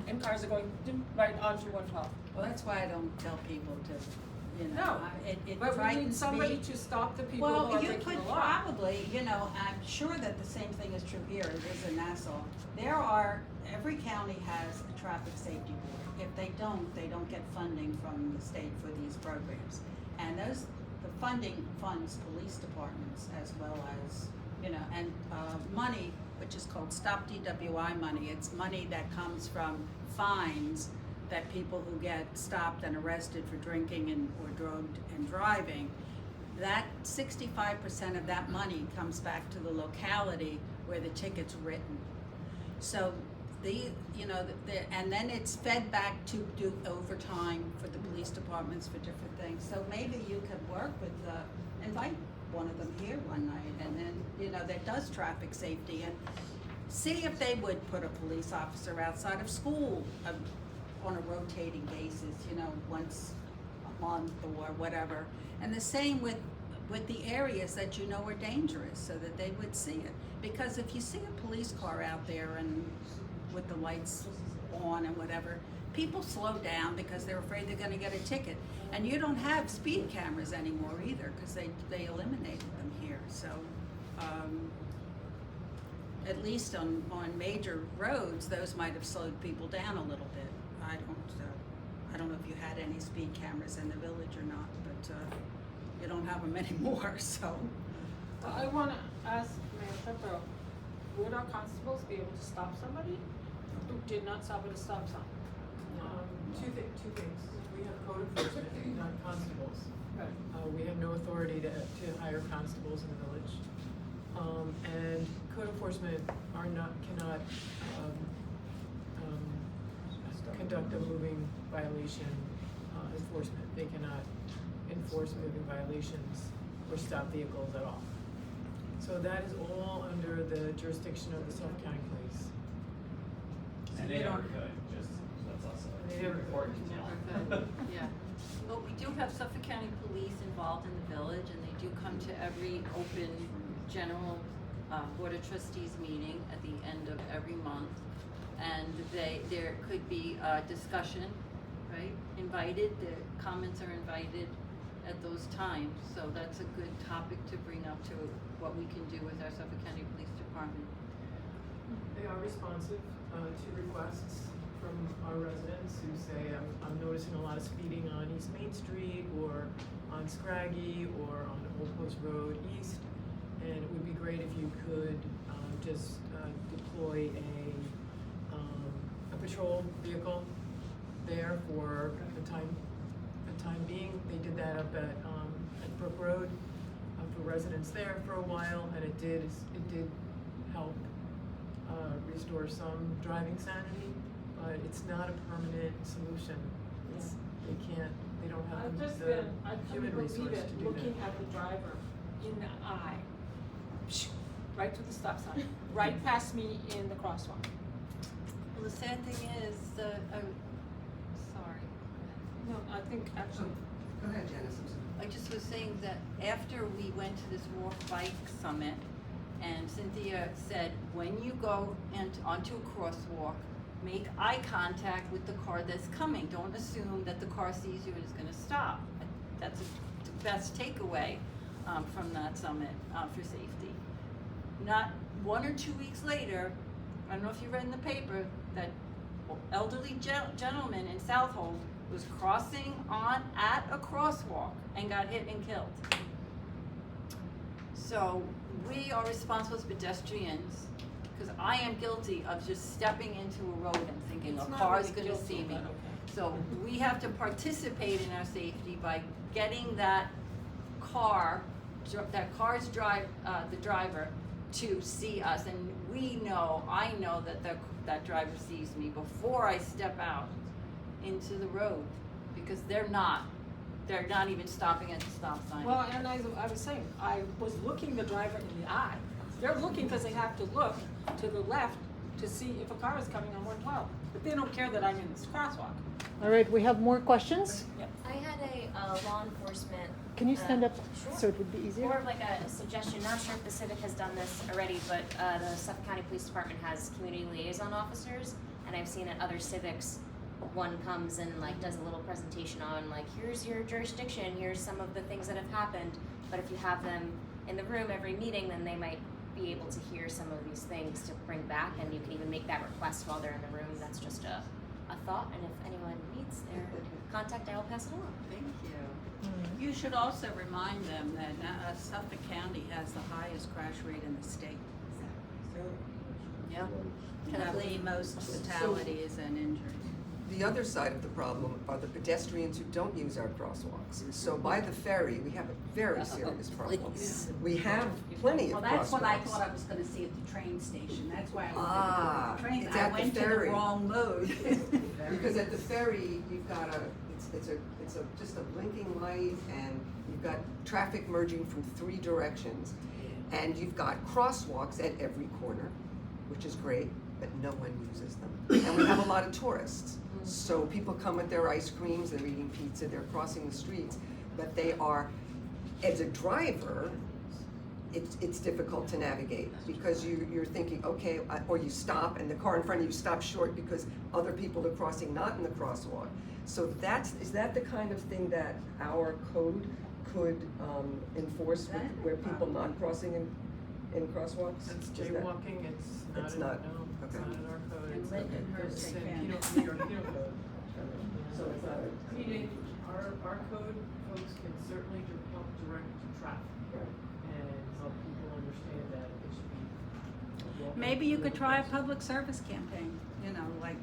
and cars are going right onto 112. Well, that's why I don't tell people to, you know, No, it but we need frightens somebody me. to stop the people who Well, are you breaking could the law. probably, you know, I'm sure that the same thing is true here, it is in Nassau. Every county has a traffic safety board. If they don't get funding from the state for these programs. And the funding funds police departments as well as, you know, and, money, which is called Stop DWI money. It's money that comes from fines that people who get stopped and arrested for drinking or drugged and driving. That 65% of that money comes back to the locality where the ticket's written. So and then it's fed back to do overtime for the police departments for different things. So maybe you could work with, invite one of them here one night, and then, you know, that does traffic safety, and see if they would put a police officer outside of school on a rotating basis, you know, once a month or whatever. And the same with the areas that you know are dangerous, so that they would see it. Because if you see a police car out there and with the lights on and whatever, people slow down because they're afraid they're gonna get a ticket. And you don't have speed cameras anymore either, because they eliminated them here. So, at least on major roads, those might have slowed people down a little bit. I don't know if you had any speed cameras in the village or not, but, you don't have them anymore, so. I want to ask Mayor Pepper, would our constables be able to stop somebody who did not stop at a stop sign? Two things. We have code enforcement, not constables. We have no authority to hire constables in the village. And code enforcement cannot conduct a moving violation enforcement. They cannot enforce moving violations or stop vehicles at all. So that is all under the jurisdiction of the Suffolk County Police. And they never could, just, that's also They never important could. detail. Yeah, but we do have Suffolk County Police involved in the village, and they do come to every open general Board of Trustees meeting at the end of every month. And there could be a discussion, right, invited, the comments are invited at those times. So that's a good topic to bring up to what we can do with our Suffolk County Police Department. They are responsive to requests from our residents who say, I'm noticing a lot of speeding on East Main Street or on Scraggy or on Old Post Road East. And it would be great if you could just deploy a patrol vehicle there for the time being. They did that up at Brook Road for residents there for a while, and it did help restore some driving sanity, but it's not a permanent solution. They don't have I've just the been, I human couldn't resource believe to it, do looking that. at the driver in the eye, right to the stop sign, right past me in the crosswalk. Well, the sad thing is, No, I think actually, Go ahead, Janice, I'm sorry. I just was saying that after we went to this Walk Bike Summit, and Cynthia said, when you go onto a crosswalk, make eye contact with the car that's coming. Don't assume that the car sees you and is gonna stop. That's the best takeaway from that summit for safety. Not 1 or 2 weeks later, I don't know if you read in the paper, that elderly gentleman in Southold was crossing at a crosswalk and got hit and killed. So we are responsible as pedestrians, because I am guilty of just stepping into a road and thinking it's a not car is really gonna guilty, see me. but okay. So we have to participate in our safety by getting that the driver to see us, and I know that driver sees me before I step out into the road, because they're not even stopping at the stop sign. Well, and I was saying, I was looking the driver in the eye. They're looking because they have to look to the left to see if a car is coming on 112. But they don't care that I'm in this crosswalk. All right, we have more questions. I had a law enforcement. Can you stand up Sure. so it would be easier? More of like a suggestion, not sure if the Civic has done this already, but the Suffolk County Police Department has community liaison officers, and I've seen at other civics, one comes and like does a little presentation on like, here's your jurisdiction, here's some of the things that have happened, but if you have them in the room every meeting, then they might be able to hear some of these things to bring back, and you can even make that request while they're in the room. That's just a thought, and if anyone needs their contact, I will pass it along. Thank you. You should also remind them that Suffolk County has the highest crash rate in the state. Yeah. We have the most fatalities and injuries. The other side of the problem are the pedestrians who don't use our crosswalks. So by the ferry, we have a very serious problem. Please. We have plenty of Well, that's what I crosswalks. thought I was gonna see at the train station. That's why I Ah, went to the train. it's I at the went to the ferry. wrong mode. Because at the ferry, you've got it's just a blinking light, and you've got traffic merging from 3 directions. And you've got crosswalks at every corner, which is great, but no one uses them. And we have a lot of tourists. So people come with their ice creams, they're eating pizza, they're crossing the streets, but they are, as a driver, it's difficult to navigate, because you're thinking, okay, or you stop and the car in front of you stops short because other people are crossing not in the crosswalk. So is that the kind of thing that our code could enforce with, where people not crossing in crosswalks? It's Is that- jaywalking, it's not, no, it's okay. not in our code. In It's Lindenhurst, they can. penal code. So it's not a. Our code folks can certainly help direct traffic and help people understand that it should be. Maybe you could try a public service campaign, like,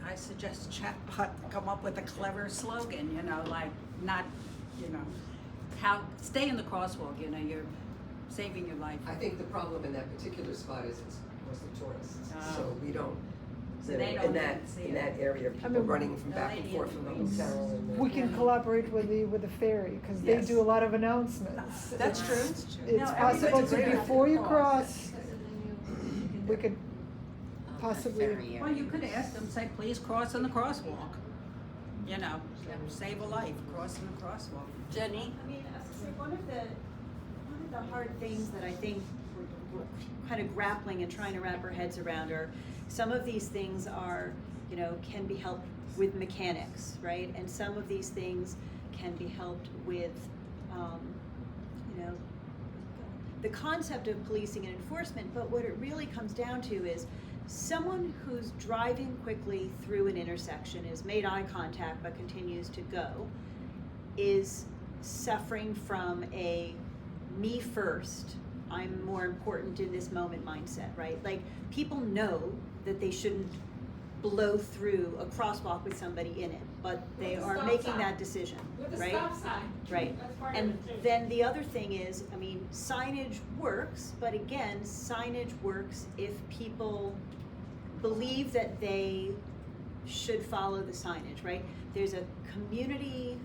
I suggest chatbot come up with a clever slogan, like, not, stay in the crosswalk, you're saving your life. I think the problem in that particular spot is it's mostly tourists, Oh. so we don't, So they don't in that, even see in it. that area, people mean, running from the back and lady forth in from the the green hotel. and We can collaborate with the ferry, because they Yes. do a lot of announcements. That's true. It's possible to, before you cross, we could possibly, Well, you could ask them, say, please cross in the crosswalk, save a life, cross in the crosswalk. Jenny? I mean, one of the hard things that I think we're kind of grappling and trying to wrap our heads around are, some of these things are, can be helped with mechanics, right? And some of these things can be helped with, the concept of policing and enforcement, but what it really comes down to is someone who's driving quickly through an intersection, has made eye contact but continues to go, is suffering from a me first, I'm more important in this moment mindset, right? Like, people know that they shouldn't blow through a crosswalk with somebody in it, but they With a are stop making sign. that decision, With a right? stop sign. Right. That's part And of it too. then the other thing is, I mean, signage works, but again, signage works if people believe that they should follow the signage, right? There's a community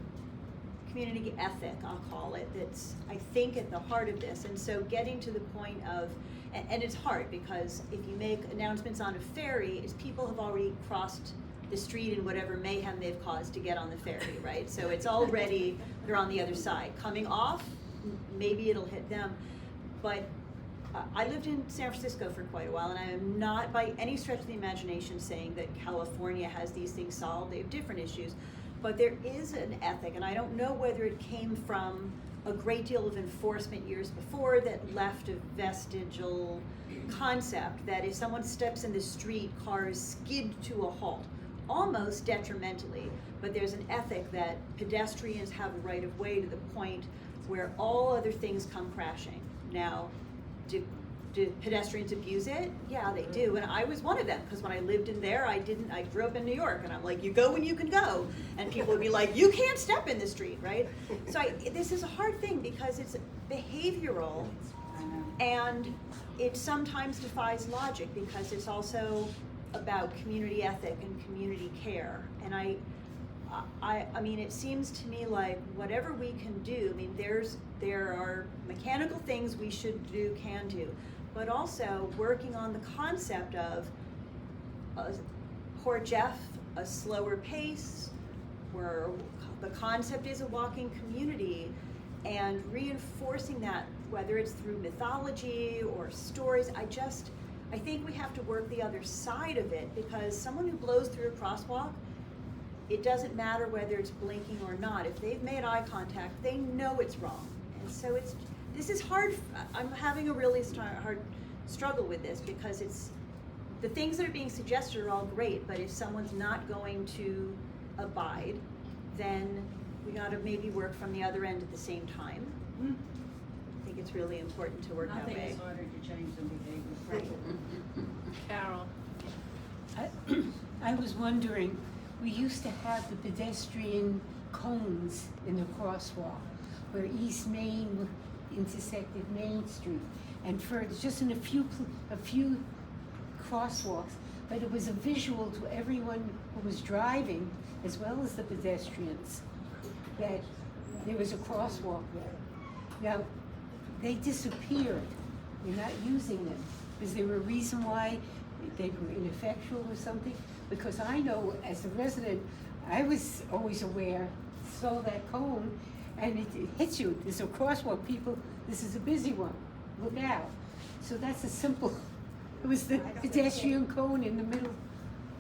ethic, I'll call it, that's, I think, at the heart of this. And so getting to the point of, and it's hard, because if you make announcements on a ferry, is people have already crossed the street and whatever mayhem they've caused to get on the ferry, right? So it's already, they're on the other side. Coming off, maybe it'll hit them. But I lived in San Francisco for quite a while, and I am not by any stretch of the imagination saying that California has these things solved. They have different issues. But there is an ethic, and I don't know whether it came from a great deal of enforcement years before that left a vestigial concept that if someone steps in the street, cars skid to a halt, almost detrimentally. But there's an ethic that pedestrians have a right of way to the point where all other things come crashing. Now, do pedestrians abuse it? Yeah, they do, and I was one of them, because when I lived in there, I grew up in New York, and I'm like, you go when you can go, and people would be like, you can't step in the street, right? So this is a hard thing, because it's behavioral, and it sometimes defies logic, because it's also about community ethic and community care, and I mean, it seems to me like whatever we can do, I mean, there are mechanical things we should do, can do, but also working on the concept of Port Jeff, a slower pace, where the concept is a walking community, and reinforcing that, whether it's through mythology or stories. I think we have to work the other side of it, because someone who blows through a crosswalk, it doesn't matter whether it's blinking or not. If they've made eye contact, they know it's wrong. And so this is hard. I'm having a really hard struggle with this, because the things that are being suggested are all great, but if someone's not going to abide, then we gotta maybe work from the other end at the same time. I think it's really important to work that way. Nothing is harder to change than behavior. Carol? I was wondering, we used to have the pedestrian cones in the crosswalk where East Main intersected Main Street, and for just in a few crosswalks, but it was a visual to everyone who was driving as well as the pedestrians that there was a crosswalk there. Now, they disappeared. You're not using them. Is there a reason why they were ineffectual or something? Because I know as a resident, I was always aware, saw that cone, and it hits you. There's a crosswalk, people, this is a busy one, look out. So that's a simple, it was the pedestrian cone in the middle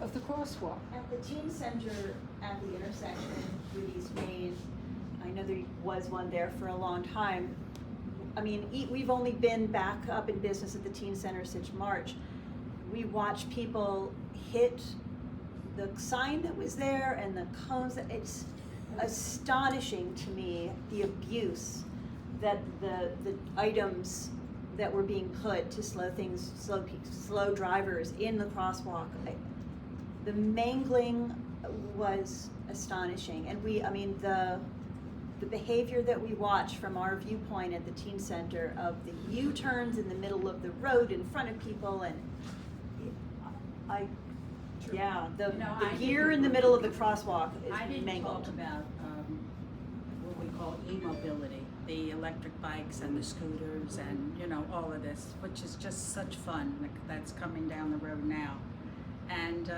of the crosswalk. At the teen center at the intersection with East Main, I know there was one there for a long time. I mean, we've only been back up in business at the teen center since March. We watched people hit the sign that was there and the cones. It's astonishing to me, the abuse that the items that were being put to slow drivers in the crosswalk. The mangling was astonishing, and the behavior that we watch from our viewpoint at the teen center of the U-turns in the middle of the road in front of people, and the gear in the middle of the crosswalk is I didn't mangled. talk about what we call e-mobility, the electric bikes and the scooters and, all of this, which is just such fun that's coming down the road now. And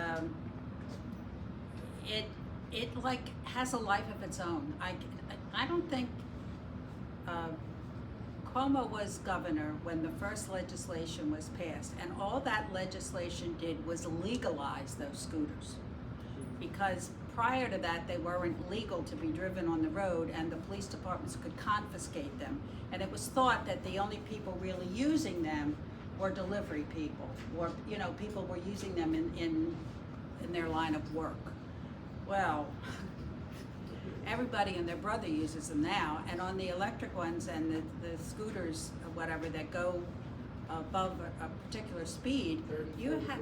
it like has a life of its own. I don't think Cuomo was governor when the first legislation was passed, and all that legislation did was legalize those scooters, because prior to that they weren't legal to be driven on the road, and the police departments could confiscate them, and it was thought that the only people really using them were delivery people, or people were using them in their line of work. Well, everybody and their brother uses them now, and on the electric ones and the scooters or whatever that go above a particular speed, you have,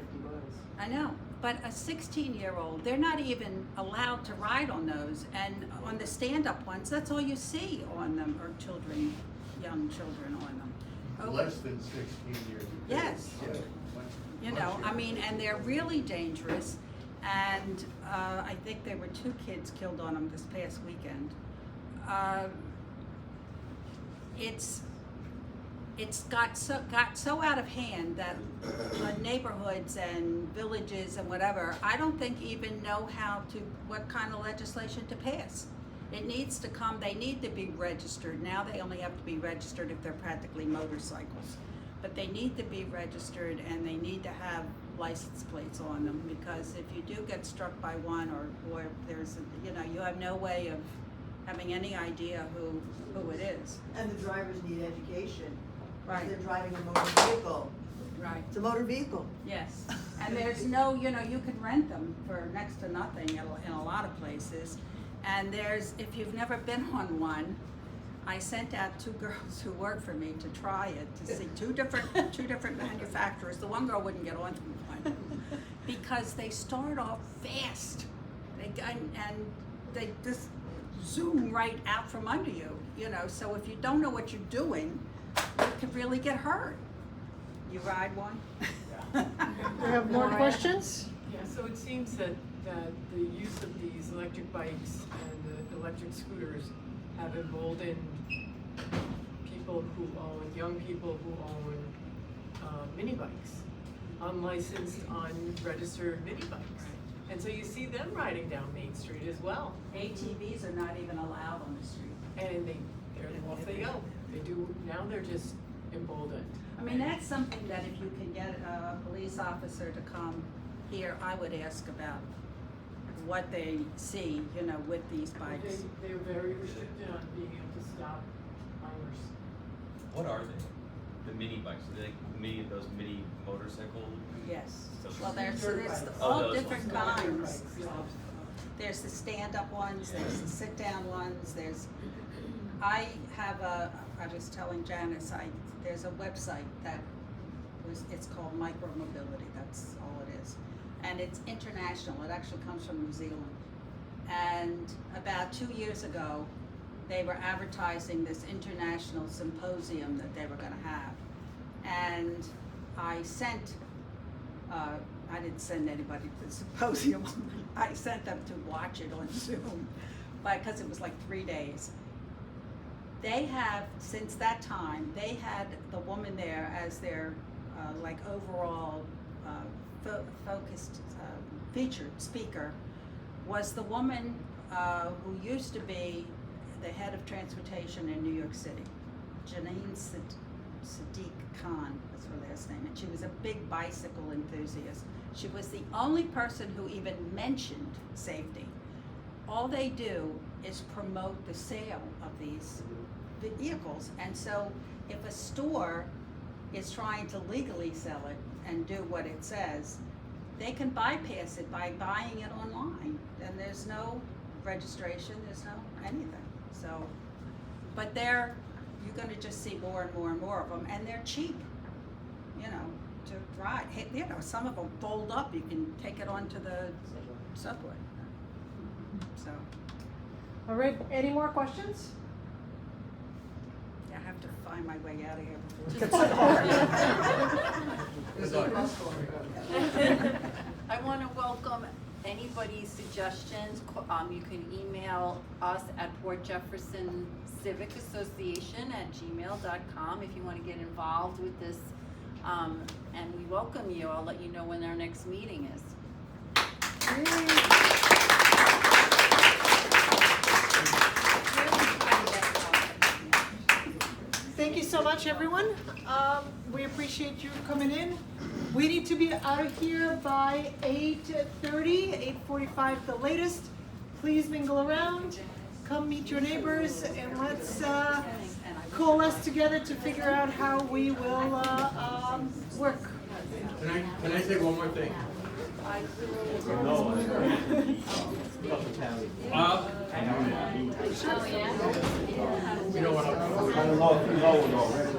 I know, but a 16-year-old, they're not even allowed to ride on those, and on the stand-up ones, that's all you see on them, are children, young children on them. Less than 16 years of age. Yes. Yeah. And they're really dangerous. And I think there were 2 kids killed on them this past weekend. it's got so out of hand that neighborhoods and villages and whatever, I don't think even know what kind of legislation to pass. It needs to come, they need to be registered. Now they only have to be registered if they're practically motorcycles. But they need to be registered and they need to have license plates on them, because if you do get struck by one or there's, you have no way of having any idea who it is. And the drivers need education. Right. They're driving a motor vehicle. Right. It's a motor vehicle. Yes, and there's no, you can rent them for next to nothing in a lot of places. And if you've never been on one, I sent out 2 girls who work for me to try it, to see two different manufacturers. The one girl wouldn't get on one because they start off fast. And they just zoom right out from under you, so if you don't know what you're doing, you could really get hurt. You ride one? We have more questions? Yeah, so it seems that the use of these electric bikes and the electric scooters have emboldened young people who own mini bikes, unlicensed, unregistered mini bikes. And so you see them riding down Main Street as well. ATVs are not even allowed on the street. And off they go. Now they're just emboldened. I mean, that's something that if you can get a police officer to come here, I would ask about what they see, with these bikes. They're very restricted on being able to stop minors. What are they? The mini bikes? Are they those mini motorcycle? Yes. So Well, there's Oh, all those different ones. kinds. There's the stand-up ones, there's the sit-down ones, I was telling Janice, there's a website it's called Micromobility, that's all it is. And it's international, it actually comes from New Zealand. And about 2 years ago, they were advertising this international symposium that they were gonna have. And I didn't send anybody to the symposium. I sent them to watch it on Zoom, because it was like 3 days. They have, since that time, they had the woman there as their overall focused featured speaker, was the woman who used to be the head of transportation in New York City, Janine Sadiq Khan, that's her last name, and she was a big bicycle enthusiast. She was the only person who even mentioned safety. All they do is promote the sale of these vehicles, and so if a store is trying to legally sell it and do what it says, they can bypass it by buying it online, and there's no registration, there's no anything. So, but you're gonna just see more and more and more of them, and they're cheap, to ride. Some of them fold up, you can take it onto the subway. So. All right, any more questions? I have to find my way out of here before Get I want to welcome anybody's suggestions. You can email us at Port Jefferson Civic Association @gmail.com if you want to get involved with this. And we welcome you. I'll let you know when our next meeting is. Thank you so much, everyone. We appreciate you coming in. We need to be out of here by 8:30, 8:45 the latest. Please mingle around, come meet your neighbors, and let's coalesce together to figure out how we will work. Can I say one more thing? You know what? I don't know if you know it already.